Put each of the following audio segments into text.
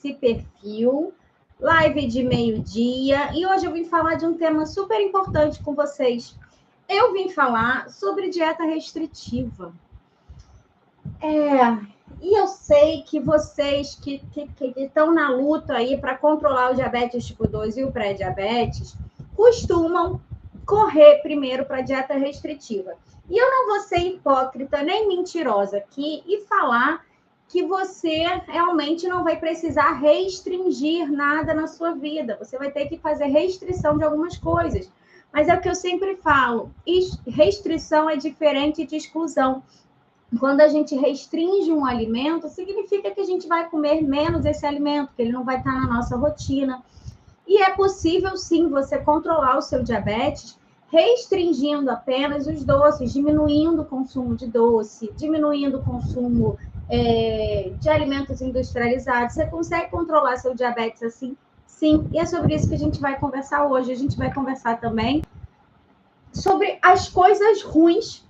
esse perfil, live de meio-dia, e hoje eu vim falar de um tema super importante com vocês. Eu vim falar sobre dieta restritiva. E eu sei que vocês que estão na luta aí para controlar o diabetes tipo 2 e o pré-diabetes, costumam correr primeiro para a dieta restritiva. E eu não vou ser hipócrita nem mentirosa aqui e falar que você realmente não vai precisar restringir nada na sua vida. Você vai ter que fazer restrição de algumas coisas. Mas é o que eu sempre falo, restrição é diferente de exclusão. Quando a gente restringe um alimento, significa que a gente vai comer menos esse alimento, que ele não vai estar na nossa rotina. E é possível, sim, você controlar o seu diabetes restringindo apenas os doces, diminuindo o consumo de doce, diminuindo o consumo de alimentos industrializados. Você consegue controlar seu diabetes assim? Sim. E é sobre isso que a gente vai conversar hoje. A gente vai conversar também sobre as coisas ruins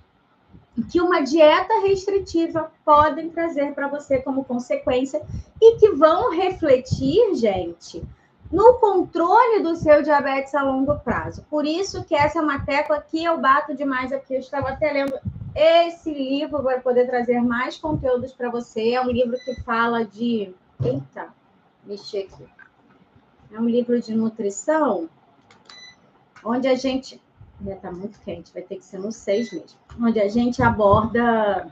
que uma dieta restritiva podem trazer para você como consequência e que vão refletir, gente, no controle do seu diabetes a longo prazo. Por isso que essa é uma tecla que eu bato demais aqui. Eu estava até lendo esse livro para poder trazer mais conteúdos para você. É um livro que fala de... Eita, mexer aqui. É um livro de nutrição, onde a gente... Está muito quente, vai ter que ser no 6 mesmo. Onde a gente aborda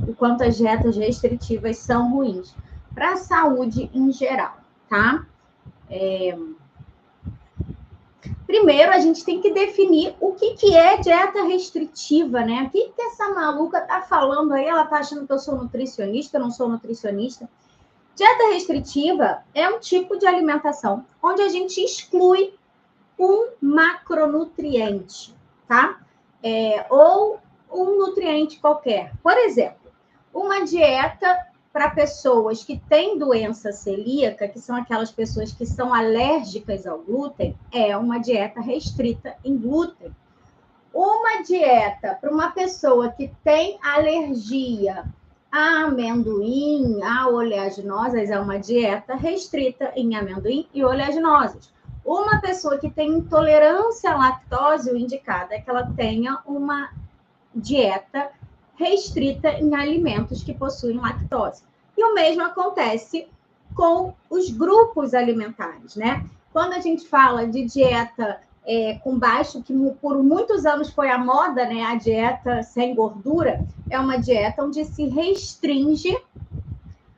o quanto as dietas restritivas são ruins para a saúde em geral, tá? Primeiro, a gente tem que definir o que é dieta restritiva, né? O que essa maluca tá falando aí? Ela tá achando que eu sou nutricionista, eu não sou nutricionista. Dieta restritiva é um tipo de alimentação onde a gente exclui um macronutriente, tá? Ou um nutriente qualquer. Por exemplo, uma dieta para pessoas que têm doença celíaca, que são aquelas pessoas que são alérgicas ao glúten, é uma dieta restrita em glúten. Uma dieta para uma pessoa que tem alergia a amendoim, a oleaginosas, é uma dieta restrita em amendoim e oleaginosas. Uma pessoa que tem intolerância à lactose, o indicado é que ela tenha uma dieta restrita em alimentos que possuem lactose. E o mesmo acontece com os grupos alimentares, né? Quando a gente fala de dieta com baixo, que por muitos anos foi a moda, né? A dieta sem gordura, é uma dieta onde se restringe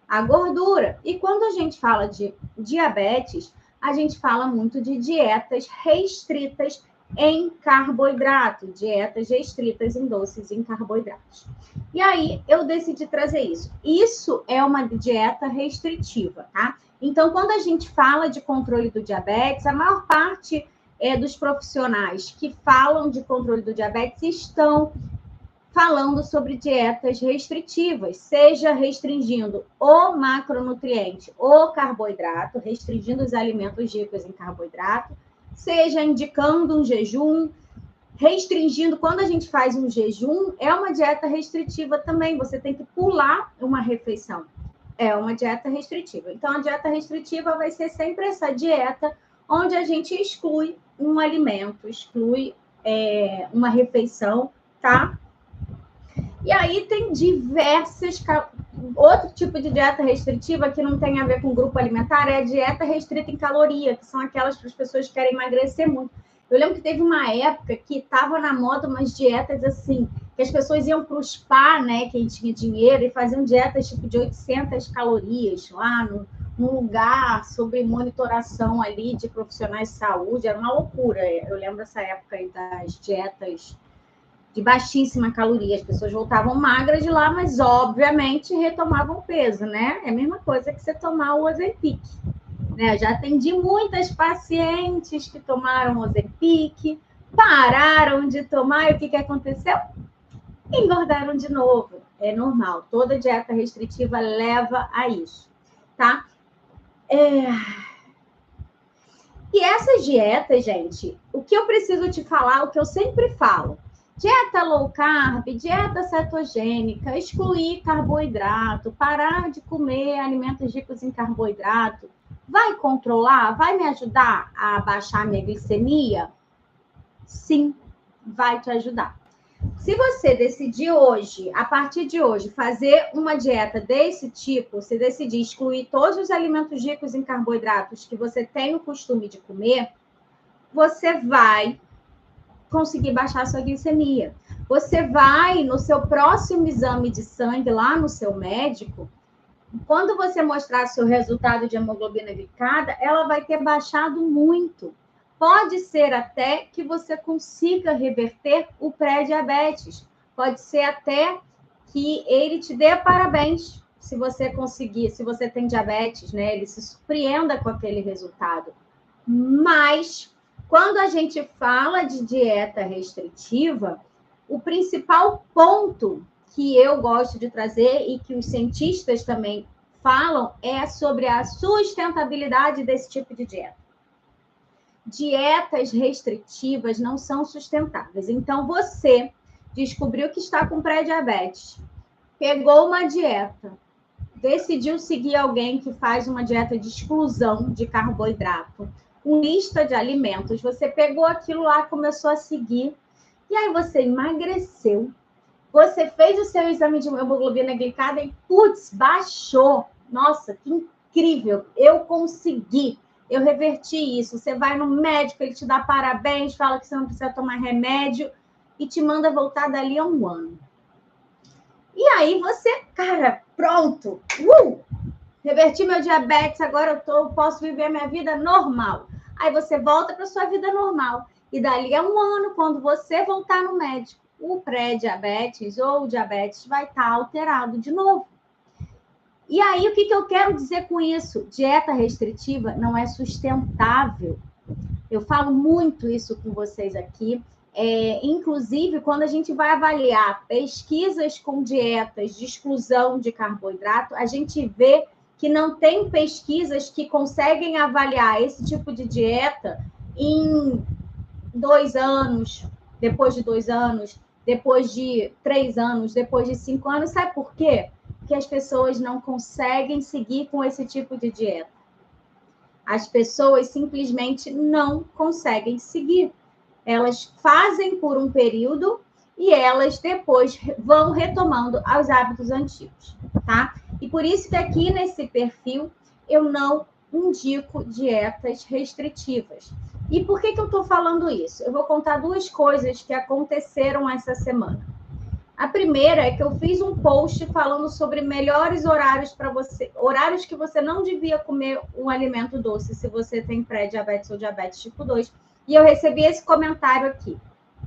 a gordura. E quando a gente fala de diabetes, a gente fala muito de dietas restritas em carboidrato, dietas restritas em doces e em carboidratos. E aí eu decidi trazer isso. Isso é uma dieta restritiva, tá? Então, quando a gente fala de controle do diabetes, a maior parte dos profissionais que falam de controle do diabetes estão falando sobre dietas restritivas, seja restringindo o macronutriente, o carboidrato, restringindo os alimentos ricos em carboidrato, seja indicando um jejum, restringindo. Quando a gente faz um jejum, é uma dieta restritiva também, você tem que pular uma refeição. É uma dieta restritiva. Então, a dieta restritiva vai ser sempre essa dieta onde a gente exclui um alimento, exclui uma refeição, tá? E aí tem diversas... Outro tipo de dieta restritiva que não tem a ver com grupo alimentar é a dieta restrita em caloria, que são aquelas que as pessoas querem emagrecer muito. Eu lembro que teve uma época que estava na moda umas dietas assim, que as pessoas iam para o spa, né, quem tinha dinheiro, e faziam dietas tipo de 800 calorias lá num lugar sob monitoração ali de profissionais de saúde. Era uma loucura. Eu lembro dessa época aí das dietas de baixíssima caloria. As pessoas voltavam magras de lá, mas obviamente retomavam peso, né? É a mesma coisa que você tomar o Ozempic. Né? Já atendi muitas pacientes que tomaram Ozempic, pararam de tomar e o que aconteceu? Engordaram de novo. É normal. Toda dieta restritiva leva a isso, tá? E essas dietas, gente, o que eu preciso te falar, o que eu sempre falo, Dieta low carb, dieta cetogênica, excluir carboidrato, parar de comer alimentos ricos em carboidrato, vai controlar? Vai me ajudar a baixar minha glicemia? Sim, vai te ajudar. Se você decidir hoje, a partir de hoje, fazer uma dieta desse tipo, se decidir excluir todos os alimentos ricos em carboidratos que você tem o costume de comer, você vai conseguir baixar a sua glicemia. Você vai, no seu próximo exame de sangue, lá no seu médico, quando você mostrar seu resultado de hemoglobina glicada, ela vai ter baixado muito. Pode ser até que você consiga reverter o pré-diabetes. Pode ser até que ele te dê parabéns se você conseguir, se você tem diabetes, né? Ele se surpreenda com aquele resultado. Mas quando a gente fala de dieta restritiva, o principal ponto que eu gosto de trazer e que os cientistas também falam é sobre a sustentabilidade desse tipo de dieta. Dietas restritivas não são sustentáveis. Então, você descobriu que está com pré-diabetes, pegou uma dieta, decidiu seguir alguém que faz uma dieta de exclusão de carboidrato, com lista de alimentos, você pegou aquilo lá, começou a seguir, e aí você emagreceu, você fez o seu exame de hemoglobina glicada e, putz, baixou. Nossa, que incrível, eu consegui, eu reverti isso. Você vai no médico, ele te dá parabéns, fala que você não precisa tomar remédio e te manda voltar dali a um ano. E aí você, cara, pronto, reverti meu diabetes, agora eu posso viver minha vida normal. Aí você volta para sua vida normal. E dali a um ano, quando você voltar no médico, o pré-diabetes ou o diabetes vai estar alterado de novo. E aí, o que eu quero dizer com isso? Dieta restritiva não é sustentável. Eu falo muito isso com vocês aqui. Inclusive, quando a gente vai avaliar pesquisas com dietas de exclusão de carboidrato, a gente vê que não tem pesquisas que conseguem avaliar esse tipo de dieta em 2 anos, depois de 2 anos, depois de 3 anos, depois de 5 anos. Sabe por quê? Porque as pessoas não conseguem seguir com esse tipo de dieta. As pessoas simplesmente não conseguem seguir. Elas fazem por um período e elas depois vão retomando os hábitos antigos, tá? E por isso que aqui nesse perfil eu não indico dietas restritivas. E por que eu estou falando isso? Eu vou contar 2 coisas que aconteceram essa semana. A primeira é que eu fiz um post falando sobre melhores horários para você, horários que você não devia comer um alimento doce se você tem pré-diabetes ou diabetes tipo 2. E eu recebi esse comentário aqui.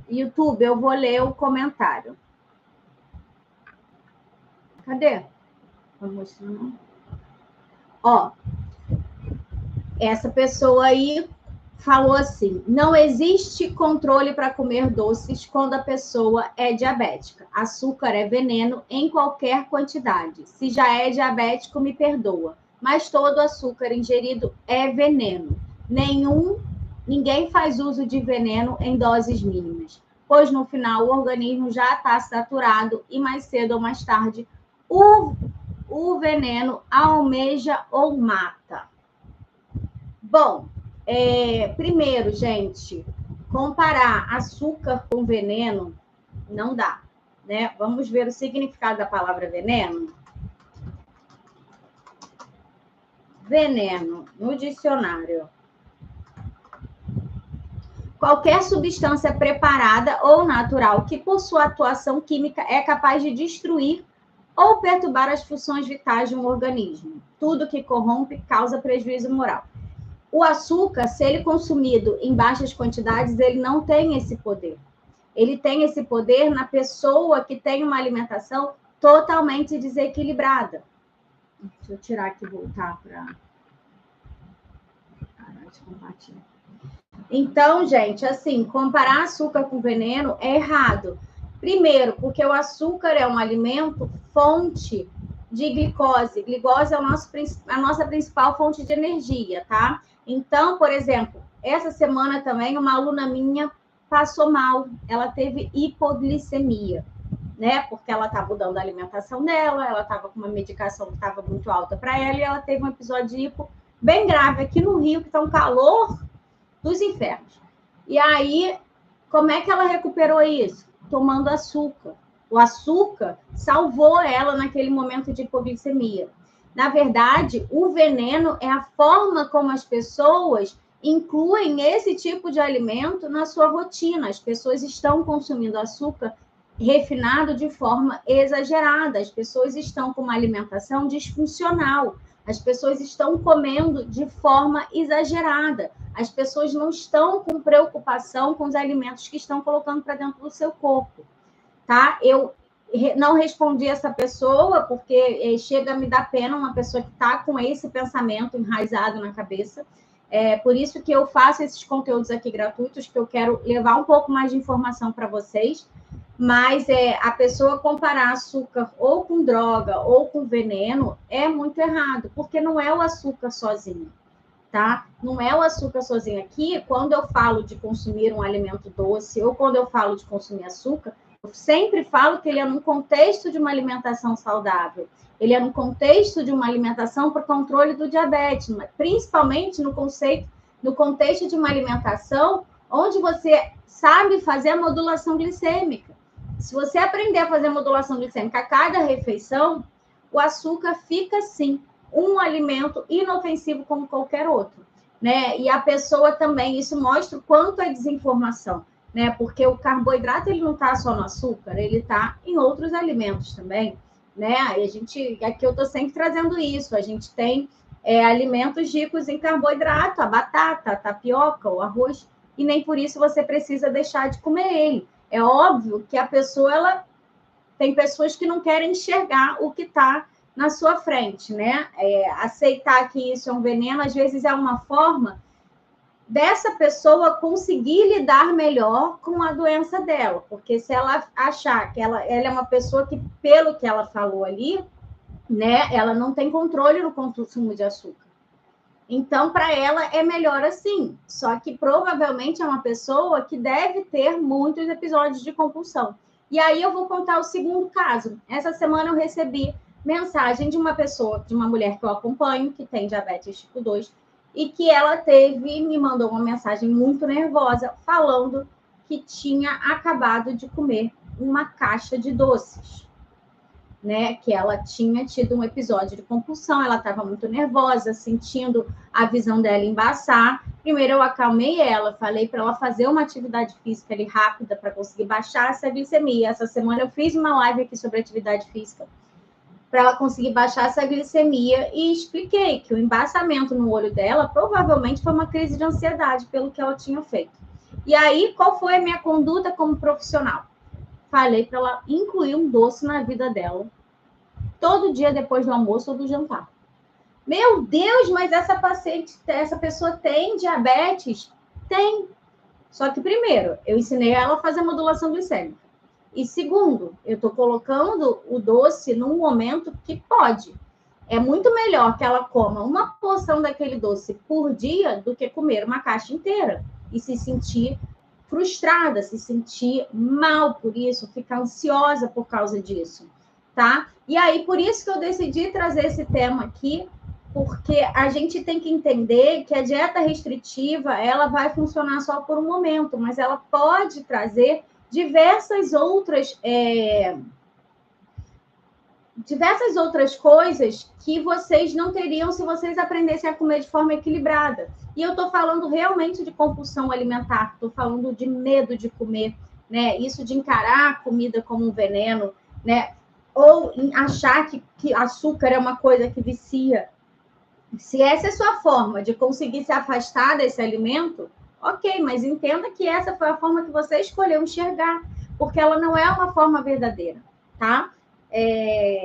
YouTube, eu vou ler o comentário. Cadê? Vou mostrar. Ó, essa pessoa aí falou assim: não existe controle para comer doces quando a pessoa é diabética. Açúcar é veneno em qualquer quantidade. Se já é diabético, me perdoa. Mas todo açúcar ingerido é veneno. Ninguém faz uso de veneno em doses mínimas, pois no final o organismo já está saturado e mais cedo ou mais tarde o veneno almeja ou mata. Bom, primeiro, gente, comparar açúcar com veneno não dá, né? Vamos ver o significado da palavra veneno. Veneno, no dicionário: qualquer substância preparada ou natural que, por sua atuação química, é capaz de destruir ou perturbar as funções vitais de um organismo. Tudo que corrompe causa prejuízo moral. O açúcar, se ele consumido em baixas quantidades, ele não tem esse poder. Ele tem esse poder na pessoa que tem uma alimentação totalmente desequilibrada. Deixa eu tirar aqui e voltar para parar de compartilhar. Então, gente, assim, comparar açúcar com veneno é errado. Primeiro, porque o açúcar é um alimento fonte de glicose. Glicose é a nossa principal fonte de energia, tá? Então, por exemplo, essa semana também uma aluna minha passou mal, ela teve hipoglicemia, né? Porque ela estava mudando a alimentação dela, ela estava com uma medicação que estava muito alta para ela, e ela teve um episódio de hipo bem grave aqui no Rio, que está um calor dos infernos. E aí, como é que ela recuperou isso? Tomando açúcar. O açúcar salvou ela naquele momento de hipoglicemia. Na verdade, o veneno é a forma como as pessoas incluem esse tipo de alimento na sua rotina. As pessoas estão consumindo açúcar refinado de forma exagerada. As pessoas estão com uma alimentação disfuncional. As pessoas estão comendo de forma exagerada. As pessoas não estão com preocupação com os alimentos que estão colocando para dentro do seu corpo, tá? Eu não respondi essa pessoa porque chega a me dar pena uma pessoa que está com esse pensamento enraizado na cabeça. Por isso que eu faço esses conteúdos aqui gratuitos, que eu quero levar um pouco mais de informação para vocês. Mas a pessoa comparar açúcar ou com droga ou com veneno é muito errado, porque não é o açúcar sozinho, tá? Não é o açúcar sozinho. Aqui, quando eu falo de consumir um alimento doce ou quando eu falo de consumir açúcar, eu sempre falo que ele é num contexto de uma alimentação saudável. Ele é no contexto de uma alimentação para o controle do diabetes, mas principalmente no contexto de uma alimentação onde você sabe fazer a modulação glicêmica. Se você aprender a fazer modulação glicêmica a cada refeição, o açúcar fica, sim, um alimento inofensivo como qualquer outro, né? E a pessoa também, isso mostra o quanto é desinformação, né? Porque o carboidrato, ele não está só no açúcar, ele está em outros alimentos também, né? Aqui eu estou sempre trazendo isso, a gente tem alimentos ricos em carboidrato, a batata, a tapioca, o arroz, e nem por isso você precisa deixar de comer ele. É óbvio que a pessoa, tem pessoas que não querem enxergar o que está na sua frente, né? Aceitar que isso é um veneno, às vezes é uma forma dessa pessoa conseguir lidar melhor com a doença dela, porque se ela achar que ela é uma pessoa que, pelo que ela falou ali, né, ela não tem controle no consumo de açúcar. Então, para ela, é melhor assim. Só que, provavelmente, é uma pessoa que deve ter muitos episódios de compulsão. E aí, eu vou contar o segundo caso. Essa semana, eu recebi mensagem de uma pessoa, de uma mulher que eu acompanho, que tem diabetes tipo 2, e que ela me mandou uma mensagem muito nervosa, falando que tinha acabado de comer uma caixa de doces, né, que ela tinha tido um episódio de compulsão, ela estava muito nervosa, sentindo a visão dela embaçar. Primeiro eu acalmei ela, falei para ela fazer uma atividade física ali rápida para conseguir baixar essa glicemia. Essa semana eu fiz uma live aqui sobre atividade física para ela conseguir baixar essa glicemia e expliquei que o embaçamento no olho dela provavelmente foi uma crise de ansiedade pelo que ela tinha feito. E aí, qual foi a minha conduta como profissional? Falei para ela incluir um doce na vida dela, todo dia depois do almoço ou do jantar. Meu Deus, mas essa pessoa tem diabetes? Tem. Só que, primeiro, eu ensinei ela a fazer a modulação glicêmica. E, segundo, eu estou colocando o doce num momento que pode. É muito melhor que ela coma uma porção daquele doce por dia do que comer uma caixa inteira e se sentir frustrada, se sentir mal por isso, ficar ansiosa por causa disso, tá? E aí, por isso que eu decidi trazer esse tema aqui, porque a gente tem que entender que a dieta restritiva, ela vai funcionar só por um momento, mas ela pode trazer diversas outras coisas que vocês não teriam se vocês aprendessem a comer de forma equilibrada. E eu estou falando realmente de compulsão alimentar, estou falando de medo de comer, né? Isso de encarar a comida como um veneno, né? Ou achar que açúcar é uma coisa que vicia. Se essa é a sua forma de conseguir se afastar desse alimento, ok, mas entenda que essa foi a forma que você escolheu enxergar, porque ela não é uma forma verdadeira, tá?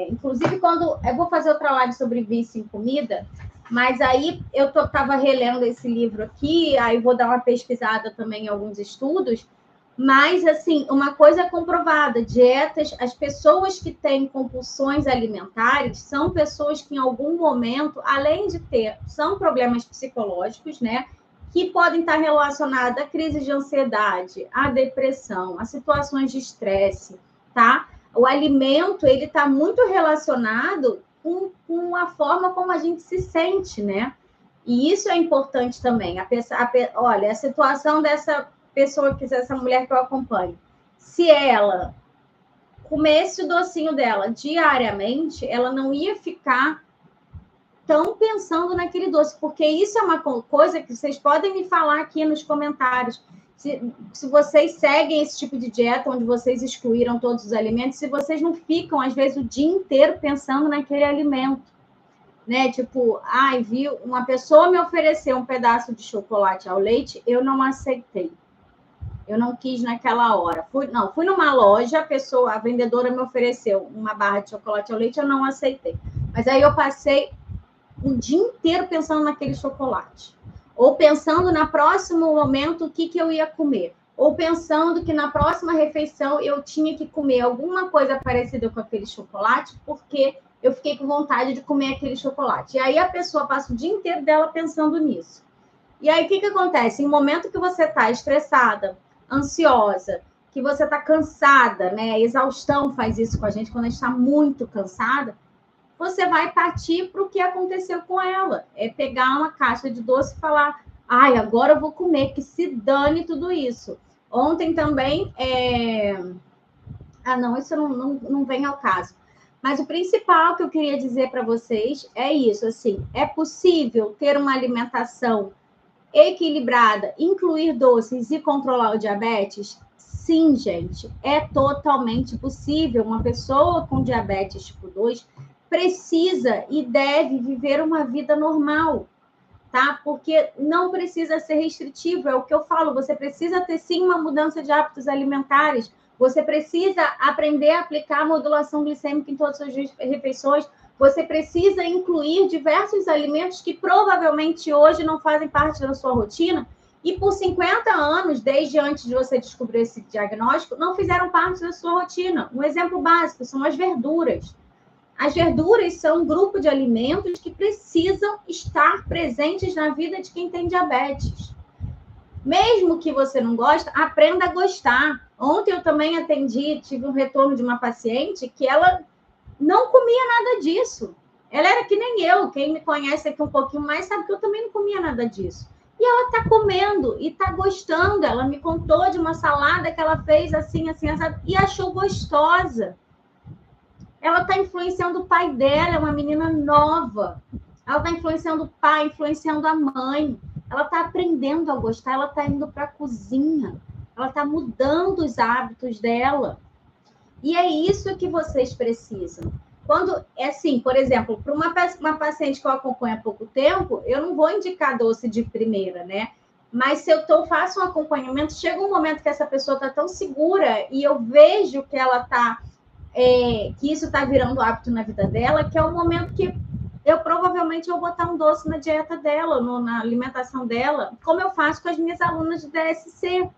Inclusive, quando eu vou fazer outra live sobre vício em comida, mas aí eu estava relendo esse livro aqui, aí vou dar uma pesquisada também em alguns estudos, mas, assim, uma coisa é comprovada, dietas, as pessoas que têm compulsões alimentares são pessoas que, em algum momento, além de ter, são problemas psicológicos, né, que podem estar relacionadas a crises de ansiedade, a depressão, a situações de estresse, tá? O alimento, ele está muito relacionado com a forma como a gente se sente, né? E isso é importante também. Olha, a situação dessa pessoa, essa mulher que eu acompanho, se ela comesse o docinho dela diariamente, ela não ia ficar tão pensando naquele doce, porque isso é uma coisa que vocês podem me falar aqui nos comentários. Se vocês seguem esse tipo de dieta, onde vocês excluíram todos os alimentos, se vocês não ficam, às vezes, o dia inteiro pensando naquele alimento, né? Tipo, viu, uma pessoa me ofereceu um pedaço de chocolate ao leite, eu não aceitei. Eu não quis naquela hora. Fui numa loja, a vendedora me ofereceu uma barra de chocolate ao leite, eu não aceitei. Mas aí eu passei o dia inteiro pensando naquele chocolate. Ou pensando no próximo momento o que eu ia comer. Ou pensando que na próxima refeição eu tinha que comer alguma coisa parecida com aquele chocolate, porque eu fiquei com vontade de comer aquele chocolate. E aí a pessoa passa o dia inteiro dela pensando nisso. E aí o que acontece? Em momento que você está estressada, ansiosa, que você está cansada, né? A exaustão faz isso com a gente quando a gente está muito cansada. Você vai partir para o que aconteceu com ela. É pegar uma caixa de doce e falar, agora eu vou comer, que se dane tudo isso. Ontem também, não, isso não vem ao caso. Mas o principal que eu queria dizer para vocês é isso, assim, é possível ter uma alimentação equilibrada, incluir doces e controlar o diabetes? Sim, gente, é totalmente possível. Uma pessoa com diabetes tipo 2 precisa e deve viver uma vida normal, tá? Porque não precisa ser restritivo, é o que eu falo, você precisa ter sim uma mudança de hábitos alimentares, você precisa aprender a aplicar a modulação glicêmica em todas as suas refeições, você precisa incluir diversos alimentos que provavelmente hoje não fazem parte da sua rotina e por 50 anos, desde antes de você descobrir esse diagnóstico, não fizeram parte da sua rotina. Um exemplo básico são as verduras. As verduras são um grupo de alimentos que precisam estar presentes na vida de quem tem diabetes. Mesmo que você não goste, aprenda a gostar. Ontem eu também tive um retorno de uma paciente que ela não comia nada disso. Ela era que nem eu. Quem me conhece aqui um pouquinho mais sabe que eu também não comia nada disso. E ela está comendo e está gostando. Ela me contou de uma salada que ela fez assim, assado, e achou gostosa. Ela está influenciando o pai dela, é uma menina nova. Ela está influenciando o pai, influenciando a mãe. Ela está aprendendo a gostar, ela está indo para a cozinha. Ela está mudando os hábitos dela. E é isso que vocês precisam. Quando, assim, por exemplo, para uma paciente que eu acompanho há pouco tempo, eu não vou indicar doce de primeira, né? Mas se eu faço um acompanhamento, chega um momento que essa pessoa está tão segura e eu vejo que ela está... que isso está virando hábito na vida dela, que é o momento que eu provavelmente vou botar um doce na dieta dela, na alimentação dela, como eu faço com as minhas alunas do DSC.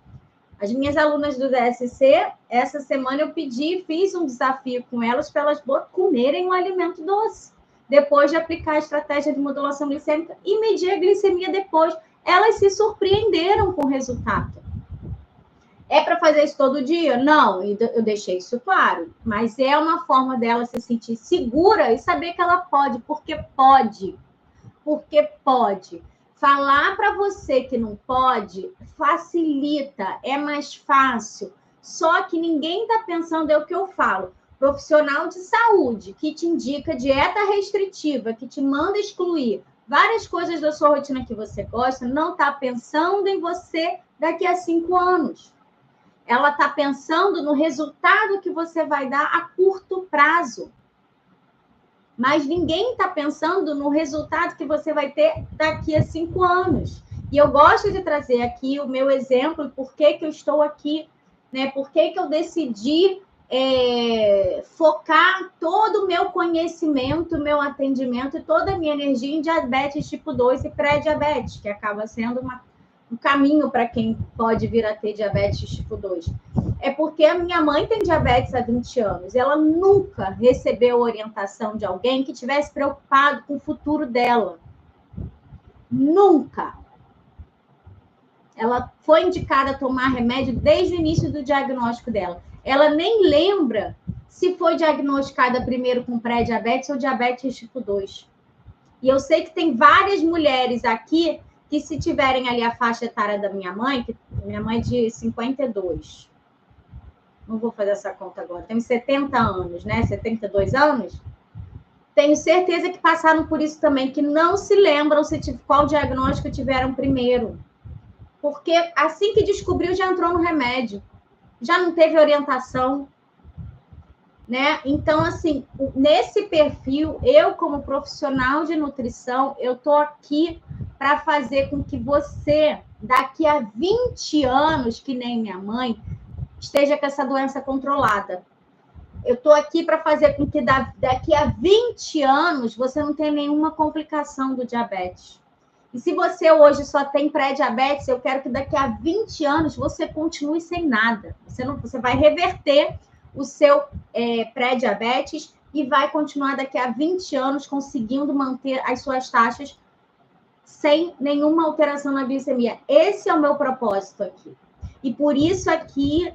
As minhas alunas do DSC, essa semana eu fiz um desafio com elas para elas comerem um alimento doce, depois de aplicar a estratégia de modulação glicêmica e medir a glicemia depois. Elas se surpreenderam com o resultado. É para fazer isso todo dia? Não, eu deixei isso claro. Mas é uma forma dela se sentir segura e saber que ela pode, porque pode. Porque pode. Falar para você que não pode facilita, é mais fácil. Só que ninguém está pensando, é o que eu falo. Profissional de saúde que te indica dieta restritiva, que te manda excluir várias coisas da sua rotina que você gosta, não está pensando em você daqui a 5 anos. Ela está pensando no resultado que você vai dar a curto prazo. Mas ninguém está pensando no resultado que você vai ter daqui a 5 anos. E eu gosto de trazer aqui o meu exemplo, por que eu estou aqui, né? Por que eu decidi focar todo o meu conhecimento, meu atendimento e toda a minha energia em diabetes tipo 2 e pré-diabetes, que acaba sendo um caminho para quem pode vir a ter diabetes tipo 2. É porque a minha mãe tem diabetes há 20 anos. Ela nunca recebeu orientação de alguém que tivesse preocupado com o futuro dela. Nunca. Ela foi indicada a tomar remédio desde o início do diagnóstico dela. Ela nem lembra se foi diagnosticada primeiro com pré-diabetes ou diabetes tipo 2. E eu sei que tem várias mulheres aqui que, se tiverem ali a faixa etária da minha mãe, que minha mãe é de 52, não vou fazer essa conta agora, tem 70 anos, né? 72 anos. Tenho certeza que passaram por isso também, que não se lembram qual diagnóstico tiveram primeiro. Porque assim que descobriu, já entrou no remédio. Já não teve orientação, né? Então, assim, nesse perfil, eu, como profissional de nutrição, eu tô aqui para fazer com que você, daqui a 20 anos, que nem minha mãe, esteja com essa doença controlada. Eu estou aqui para fazer com que daqui a 20 anos você não tenha nenhuma complicação do diabetes. E se você hoje só tem pré-diabetes, eu quero que daqui a 20 anos você continue sem nada. Você vai reverter o seu pré-diabetes e vai continuar daqui a 20 anos conseguindo manter as suas taxas sem nenhuma alteração na glicemia. Esse é o meu propósito aqui. E por isso aqui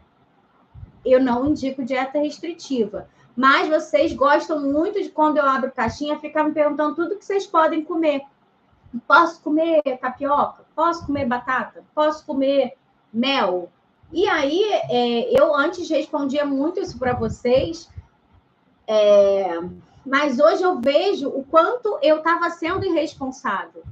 eu não indico dieta restritiva. Mas vocês gostam muito de, quando eu abro caixinha, ficar me perguntando tudo que vocês podem comer. Posso comer tapioca? Posso comer batata? Posso comer mel? E aí, eu antes respondia muito isso para vocês, mas hoje eu vejo o quanto eu estava sendo irresponsável.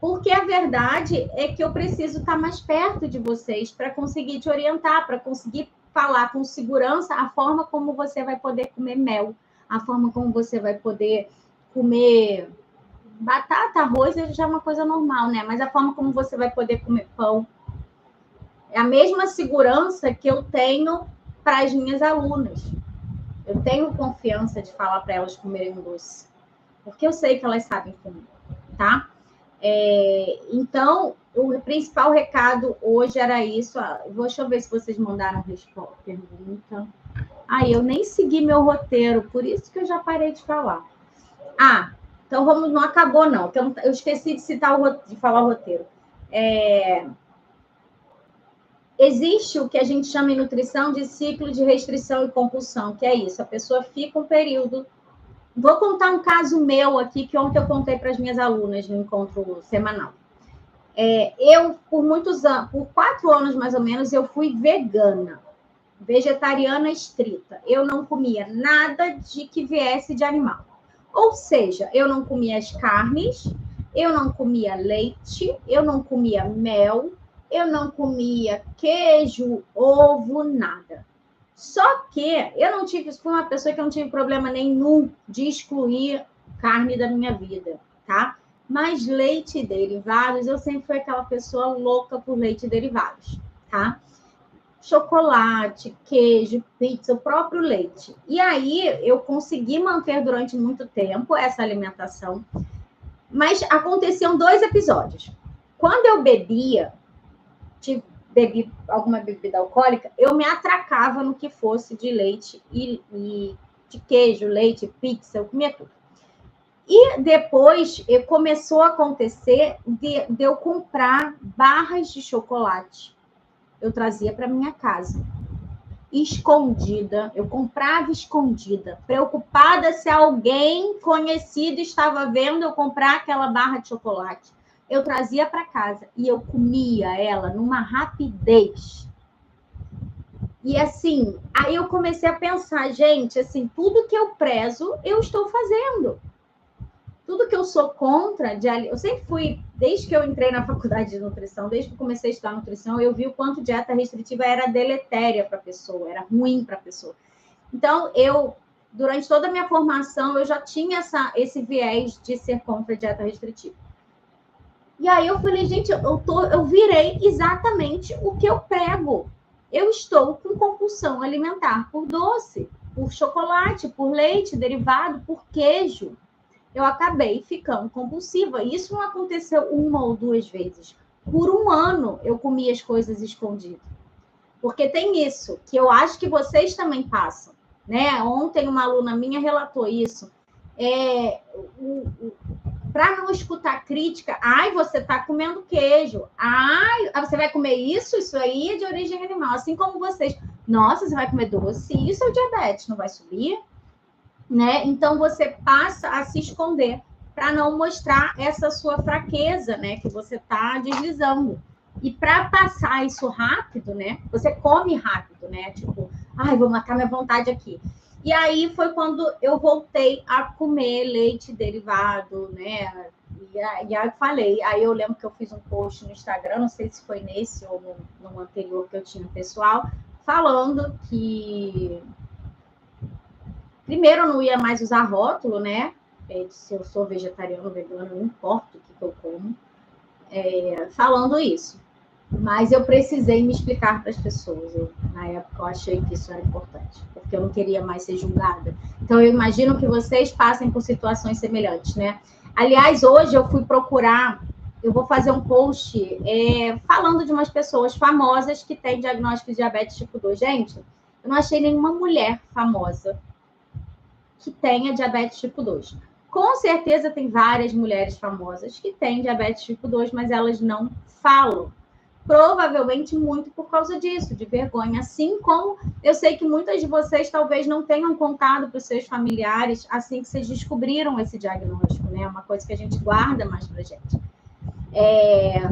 Porque a verdade é que eu preciso estar mais perto de vocês para conseguir te orientar, para conseguir falar com segurança a forma como você vai poder comer mel, a forma como você vai poder comer batata, arroz, já é uma coisa normal, né? Mas a forma como você vai poder comer pão é a mesma segurança que eu tenho para as minhas alunas. Eu tenho confiança de falar para elas comerem doce, porque eu sei que elas sabem comer, tá? Então, o principal recado hoje era isso. Deixa eu ver se vocês mandaram pergunta. Eu nem segui meu roteiro, por isso que eu já parei de falar. Então não acabou não, que eu esqueci de falar o roteiro. Existe o que a gente chama em nutrição de ciclo de restrição e compulsão, que é isso, a pessoa fica um período. Vou contar um caso meu aqui, que ontem eu contei para as minhas alunas no encontro semanal. Eu, por muitos anos, por 4 anos mais ou menos, eu fui vegana, vegetariana estrita. Eu não comia nada de que viesse de animal. Ou seja, eu não comia as carnes, eu não comia leite, eu não comia mel, eu não comia queijo, ovo, nada. Só que eu fui uma pessoa que não tive problema nenhum de excluir carne da minha vida, tá? Mas leite e derivados, eu sempre fui aquela pessoa louca por leite e derivados, tá? Chocolate, queijo, pizza, o próprio leite. E aí eu consegui manter durante muito tempo essa alimentação, mas aconteciam 2 episódios. Quando eu bebi alguma bebida alcoólica, eu me atracava no que fosse de leite e de queijo, leite, pizza, eu comia tudo. E depois começou a acontecer de eu comprar barras de chocolate. Eu trazia para minha casa, escondida. Eu comprava escondida, preocupada se alguém conhecido estava vendo eu comprar aquela barra de chocolate. Eu trazia para casa e eu comia ela numa rapidez. E assim, aí eu comecei a pensar, gente, assim, tudo que eu prezo, eu estou fazendo. Tudo que eu sou contra, eu sempre fui, desde que eu entrei na faculdade de nutrição, desde que eu comecei a estudar nutrição, eu vi o quanto dieta restritiva era deletéria para a pessoa, era ruim para a pessoa. Então, durante toda a minha formação, eu já tinha esse viés de ser contra a dieta restritiva. E aí eu falei, gente, eu virei exatamente o que eu prego. Eu estou com compulsão alimentar por doce, por chocolate, por leite derivado, por queijo. Eu acabei ficando compulsiva. Isso não aconteceu 1 ou 2 vezes. Por 1 ano, eu comia as coisas escondidas. Porque tem isso, que eu acho que vocês também passam, né? Ontem uma aluna minha relatou isso. para não escutar crítica. Ai, você está comendo queijo. Ai, você vai comer isso? Isso aí é de origem animal. Assim como vocês. Nossa, você vai comer doce? Isso é o diabetes, não vai subir? Né? Então, você passa a se esconder para não mostrar essa sua fraqueza, né? Que você está deslizando. E para passar isso rápido, né? Você come rápido, né? Tipo, ai, vou matar minha vontade aqui. E aí foi quando eu voltei a comer leite derivado, né? E aí eu falei, aí eu lembro que eu fiz um post no Instagram, não sei se foi nesse ou no anterior que eu tinha pessoal, falando que primeiro eu não ia mais usar rótulo, né? Se eu sou vegetariano, vegano, não importa o que eu como, falando isso. Mas eu precisei me explicar para as pessoas. Na época, eu achei que isso era importante, porque eu não queria mais ser julgada. Então, eu imagino que vocês passem por situações semelhantes, né? Aliás, hoje eu fui procurar, eu vou fazer um post falando de umas pessoas famosas que têm diagnóstico de diabetes tipo 2. Gente, eu não achei nenhuma mulher famosa que tenha diabetes tipo 2. Com certeza tem várias mulheres famosas que têm diabetes tipo 2, mas elas não falam. Provavelmente muito por causa disso, de vergonha. Assim como eu sei que muitas de vocês talvez não tenham contado para os seus familiares assim que vocês descobriram esse diagnóstico, né? É uma coisa que a gente guarda mais para a gente.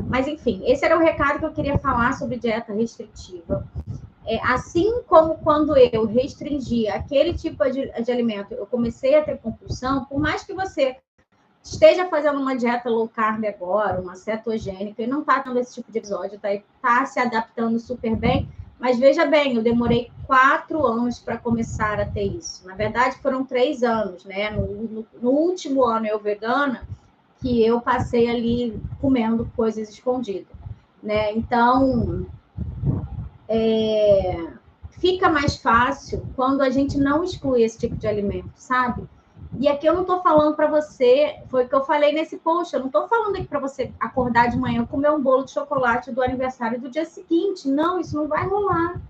Mas, enfim, esse era o recado que eu queria falar sobre dieta restritiva. Assim como quando eu restringi aquele tipo de alimento, eu comecei a ter compulsão, por mais que você esteja fazendo uma dieta low carb agora, uma cetogênica, e não está tendo esse tipo de episódio, tá se adaptando super bem, mas veja bem, eu demorei 4 anos para começar a ter isso. Na verdade, foram 3 anos, né? No último ano eu vegana, que eu passei ali comendo coisas escondidas, né? Então, fica mais fácil quando a gente não exclui esse tipo de alimento, sabe? E aqui eu não estou falando para você, foi o que eu falei nesse post, eu não estou falando aqui para você acordar de manhã e comer um bolo de chocolate do aniversário do dia seguinte. Não, isso não vai rolar.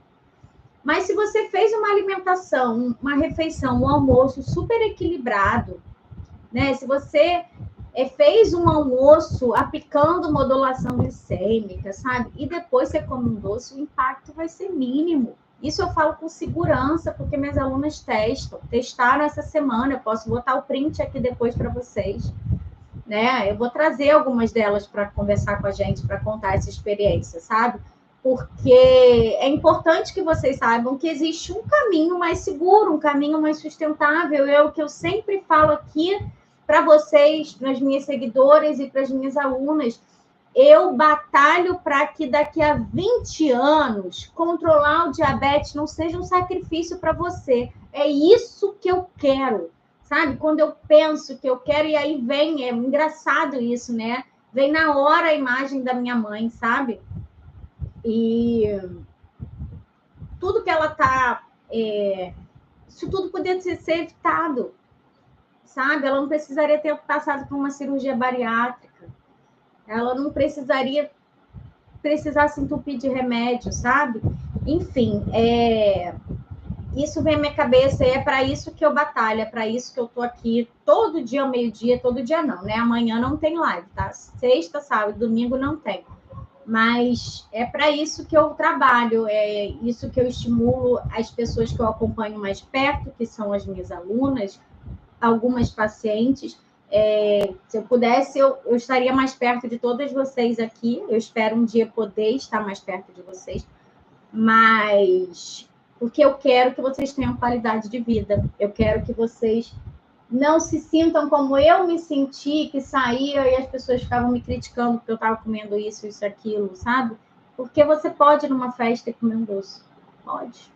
Mas se você fez uma alimentação, uma refeição, um almoço super equilibrado, né? Se você fez um almoço aplicando modulação glicêmica, sabe? E depois você come um doce, o impacto vai ser mínimo. Isso eu falo com segurança, porque minhas alunas testaram essa semana, eu posso botar o print aqui depois para vocês, né? Eu vou trazer algumas delas para conversar com a gente, para contar essa experiência, sabe? Porque é importante que vocês saibam que existe um caminho mais seguro, um caminho mais sustentável. É o que eu sempre falo aqui para vocês, para as minhas seguidoras e para as minhas alunas. Eu batalho para que daqui a 20 anos controlar o diabetes não seja um sacrifício para você. É isso que eu quero, sabe? Quando eu penso que eu quero, e aí vem, é engraçado isso, né? Vem na hora a imagem da minha mãe, sabe? E tudo que ela tá. Isso tudo poderia ser evitado, sabe? Ela não precisaria ter passado por uma cirurgia bariátrica. Ela não precisar se entupir de remédio, sabe? Enfim, isso vem à minha cabeça e é para isso que eu batalho, é para isso que eu tô aqui todo dia ao meio-dia, todo dia não, né? Amanhã não tem live, tá? Sexta, sábado, domingo não tem. Mas é para isso que eu trabalho, é isso que eu estimulo as pessoas que eu acompanho mais perto, que são as minhas alunas, algumas pacientes. Se eu pudesse, eu estaria mais perto de todas vocês aqui. Eu espero um dia poder estar mais perto de vocês, mas porque eu quero que vocês tenham qualidade de vida. Eu quero que vocês não se sintam como eu me senti, que saía e as pessoas ficavam me criticando porque eu estava comendo isso, aquilo, sabe? Porque você pode ir numa festa e comer um doce. Pode.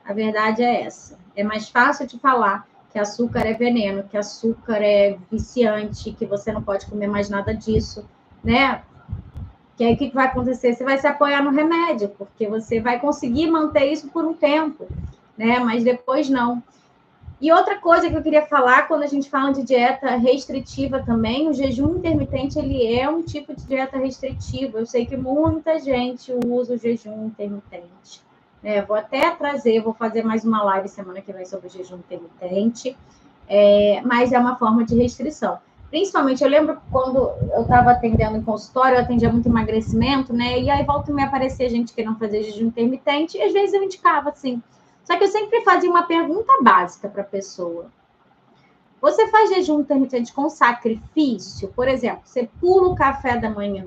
A verdade é essa. É mais fácil de falar que açúcar é veneno, que açúcar é viciante, que você não pode comer mais nada disso, né? Que aí o que vai acontecer? Você vai se apoiar no remédio, porque você vai conseguir manter isso por um tempo, né? Mas depois não. E outra coisa que eu queria falar, quando a gente fala de dieta restritiva também, o jejum intermitente, ele é um tipo de dieta restritiva. Eu sei que muita gente usa o jejum intermitente. Vou até trazer, vou fazer mais uma live semana que vem sobre o jejum intermitente, mas é uma forma de restrição. Principalmente, eu lembro quando eu estava atendendo em consultório, eu atendia muito emagrecimento, né? E aí volta e me aparecia gente que não fazia jejum intermitente, e às vezes eu indicava assim. Só que eu sempre fazia uma pergunta básica para a pessoa. Você faz jejum intermitente com sacrifício? Por exemplo, você pula o café da manhã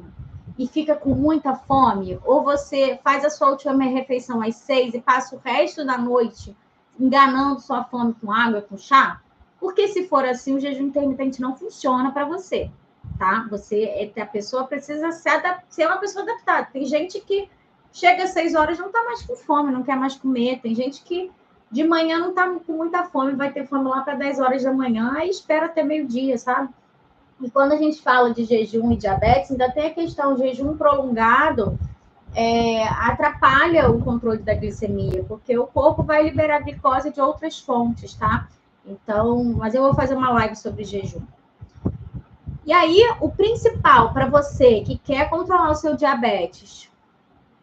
e fica com muita fome? Ou você faz a sua última refeição às 6 e passa o resto da noite enganando sua fome com água, com chá? Porque se for assim, o jejum intermitente não funciona para você, tá? A pessoa precisa ser uma pessoa adaptada. Tem gente que chega às 6 horas e não está mais com fome, não quer mais comer. Tem gente que de manhã não está com muita fome, vai ter fome lá para 10 horas da manhã, aí espera até meio-dia, sabe? E quando a gente fala de jejum e diabetes, ainda tem a questão do jejum prolongado, atrapalha o controle da glicemia, porque o corpo vai liberar glicose de outras fontes, tá? Então, mas eu vou fazer uma live sobre jejum. E aí, o principal para você que quer controlar o seu diabetes,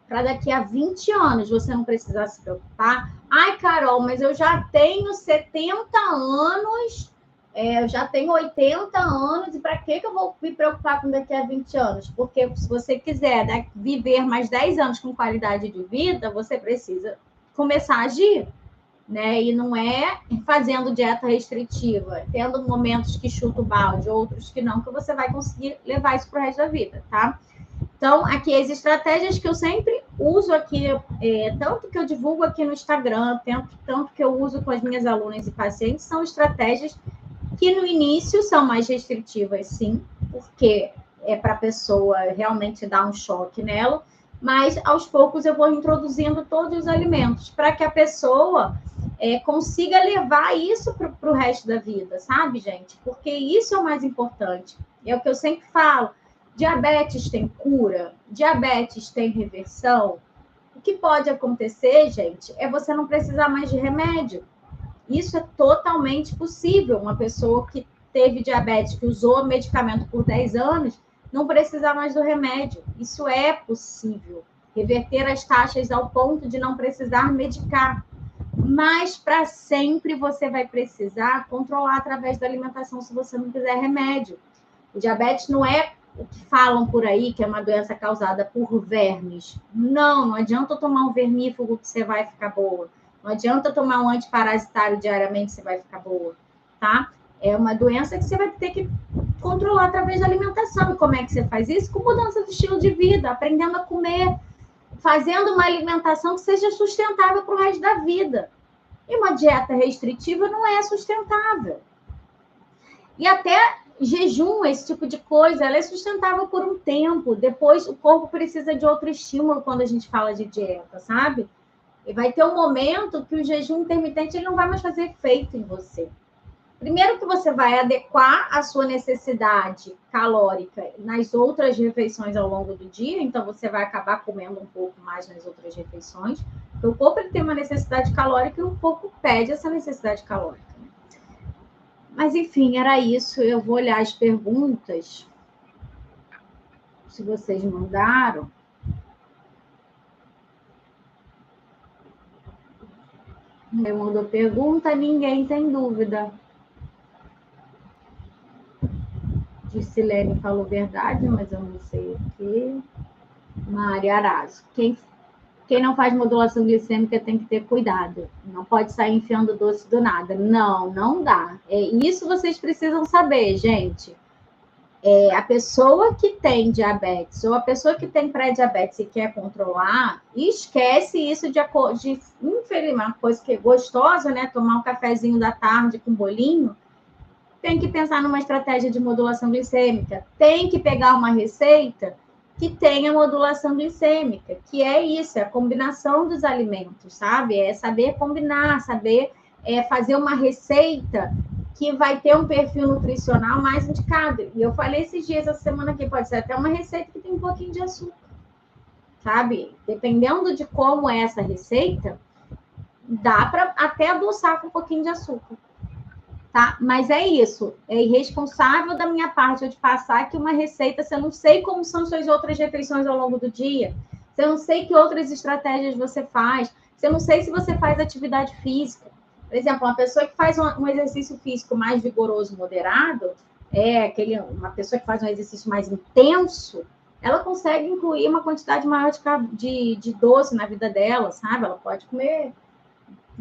para daqui a 20 anos você não precisar se preocupar. Ai, Carol, mas eu já tenho 70 anos, eu já tenho 80 anos, e para que eu vou me preocupar com daqui a 20 anos? Porque se você quiser, né, viver mais 10 anos com qualidade de vida, você precisa começar a agir, né? E não é fazendo dieta restritiva, tendo momentos que chuta o balde, outros que não, que você vai conseguir levar isso para o resto da vida, tá? Então, aqui as estratégias que eu sempre uso aqui, tanto que eu divulgo aqui no Instagram, tanto que eu uso com as minhas alunas e pacientes, são estratégias que no início são mais restritivas, sim, porque é para a pessoa realmente dar um choque nela, mas aos poucos eu vou introduzindo todos os alimentos para que a pessoa consiga levar isso para o resto da vida, sabe, gente? Porque isso é o mais importante. É o que eu sempre falo. Diabetes tem cura? Diabetes tem reversão? O que pode acontecer, gente, é você não precisar mais de remédio. Isso é totalmente possível. Uma pessoa que teve diabetes, que usou medicamento por 10 anos, não precisar mais do remédio. Isso é possível. Reverter as taxas ao ponto de não precisar medicar. Mas para sempre você vai precisar controlar através da alimentação se você não quiser remédio. O diabetes não é o que falam por aí, que é uma doença causada por vermes. Não adianta tomar um vermífugo que você vai ficar boa. Não adianta tomar um antiparasitário diariamente que você vai ficar boa, tá? É uma doença que você vai ter que controlar através da alimentação. E como é que você faz isso? Com mudança de estilo de vida, aprendendo a comer, fazendo uma alimentação que seja sustentável para o resto da vida. E uma dieta restritiva não é sustentável. E até jejum, esse tipo de coisa, ela é sustentável por um tempo. Depois, o corpo precisa de outro estímulo quando a gente fala de dieta, sabe? E vai ter um momento que o jejum intermitente ele não vai mais fazer efeito em você. Primeiro que você vai adequar a sua necessidade calórica nas outras refeições ao longo do dia, então você vai acabar comendo um pouco mais nas outras refeições. Então, o corpo ele tem uma necessidade calórica e o corpo pede essa necessidade calórica. Mas, enfim, era isso. Eu vou olhar as perguntas, se vocês mandaram. Eu mandou pergunta, ninguém tem dúvida. Gisilene falou verdade, mas eu não sei o quê. Maria Arazo. Quem não faz modulação glicêmica tem que ter cuidado. Não pode sair enfiando doce do nada. Não dá. Isso vocês precisam saber, gente. A pessoa que tem diabetes ou a pessoa que tem pré-diabetes e quer controlar, esquece isso de infelizmente, uma coisa que é gostosa, né? Tomar um cafezinho da tarde com bolinho. Tem que pensar numa estratégia de modulação glicêmica. Tem que pegar uma receita que tenha modulação glicêmica, que é isso, é a combinação dos alimentos, sabe? É saber combinar, saber fazer uma receita que vai ter um perfil nutricional mais indicado. E eu falei esses dias, essa semana aqui, pode ser até uma receita que tem um pouquinho de açúcar, sabe? Dependendo de como é essa receita, dá para até adoçar com um pouquinho de açúcar. Tá? Mas é isso, é irresponsável da minha parte eu te passar aqui uma receita, se eu não sei como são suas outras refeições ao longo do dia, se eu não sei que outras estratégias você faz, se eu não sei se você faz atividade física. Por exemplo, uma pessoa que faz um exercício físico mais vigoroso, moderado, uma pessoa que faz um exercício mais intenso, ela consegue incluir uma quantidade maior de doce na vida dela, sabe? Ela pode comer,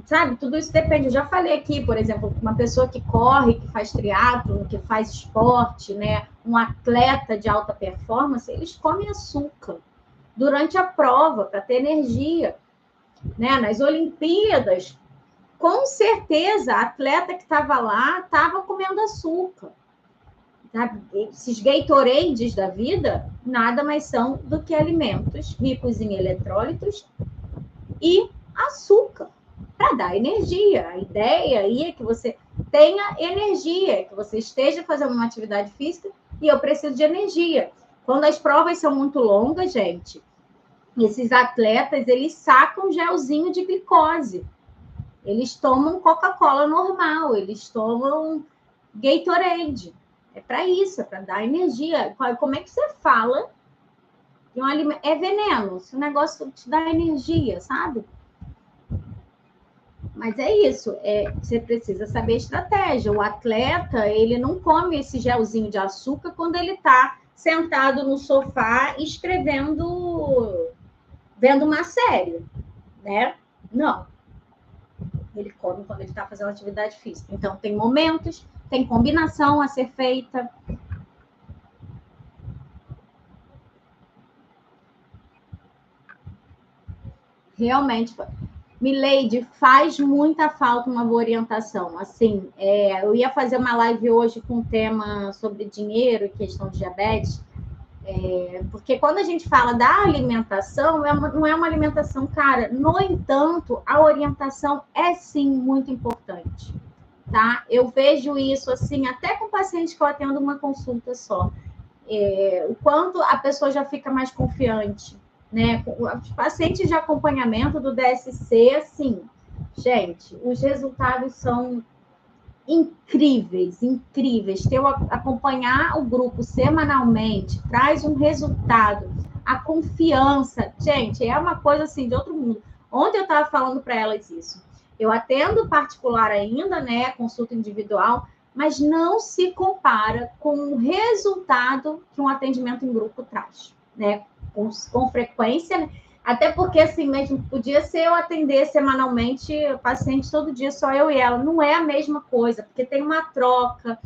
sabe? Tudo isso depende. Eu já falei aqui, por exemplo, uma pessoa que corre, que faz triatlo, que faz esporte, né? Um atleta de alta performance, eles comem açúcar durante a prova para ter energia, né? Nas Olimpíadas, com certeza, a atleta que estava lá estava comendo açúcar. Sabe? Esses Gatorades da vida nada mais são do que alimentos ricos em eletrólitos e açúcar para dar energia. A ideia aí é que você tenha energia, que você esteja fazendo uma atividade física e eu preciso de energia. Quando as provas são muito longas, gente, esses atletas, eles sacam gelzinho de glicose. Eles tomam Coca-Cola normal, eles tomam Gatorade. É para isso, é para dar energia. Como é que você fala que um alimento é veneno? Se o negócio te dá energia, sabe? Mas é isso, você precisa saber estratégia. O atleta, ele não come esse gelzinho de açúcar quando ele está sentado no sofá escrevendo, vendo uma série, né? Não. Ele come quando ele está fazendo atividade física. Então, tem momentos, tem combinação a ser feita. Realmente, Mileide, faz muita falta uma boa orientação. Assim, eu ia fazer uma live hoje com um tema sobre dinheiro e questão de diabetes, porque quando a gente fala da alimentação, não é uma alimentação cara. No entanto, a orientação é sim muito importante, tá? Eu vejo isso assim, até com pacientes que eu atendo uma consulta só. O quanto a pessoa já fica mais confiante, né? Os pacientes de acompanhamento do DSC, assim, gente, os resultados são incríveis, incríveis. Acompanhar o grupo semanalmente traz um resultado, a confiança, gente, é uma coisa assim de outro mundo. Ontem eu estava falando para elas isso. Eu atendo particular ainda, né? Consulta individual, mas não se compara com o resultado que um atendimento em grupo traz, né? Com frequência, né? Até porque, assim, mesmo podia ser eu atender semanalmente o paciente todo dia, só eu e ela. Não é a mesma coisa, porque tem uma troca.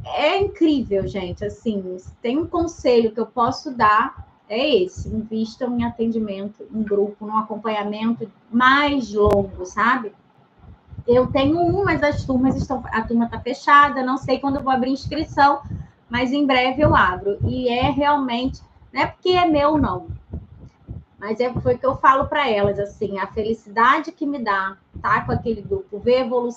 É incrível, gente. Assim, tem um conselho que eu posso dar, é esse. Invistam em atendimento em grupo, num acompanhamento mais longo, sabe? Eu tenho mas a turma está fechada, não sei quando eu vou abrir inscrição, mas em breve eu abro. E é realmente, não é porque é meu, não. Mas foi o que eu falo para elas, assim, a felicidade que me dá, tá com aquele grupo, ver a evolução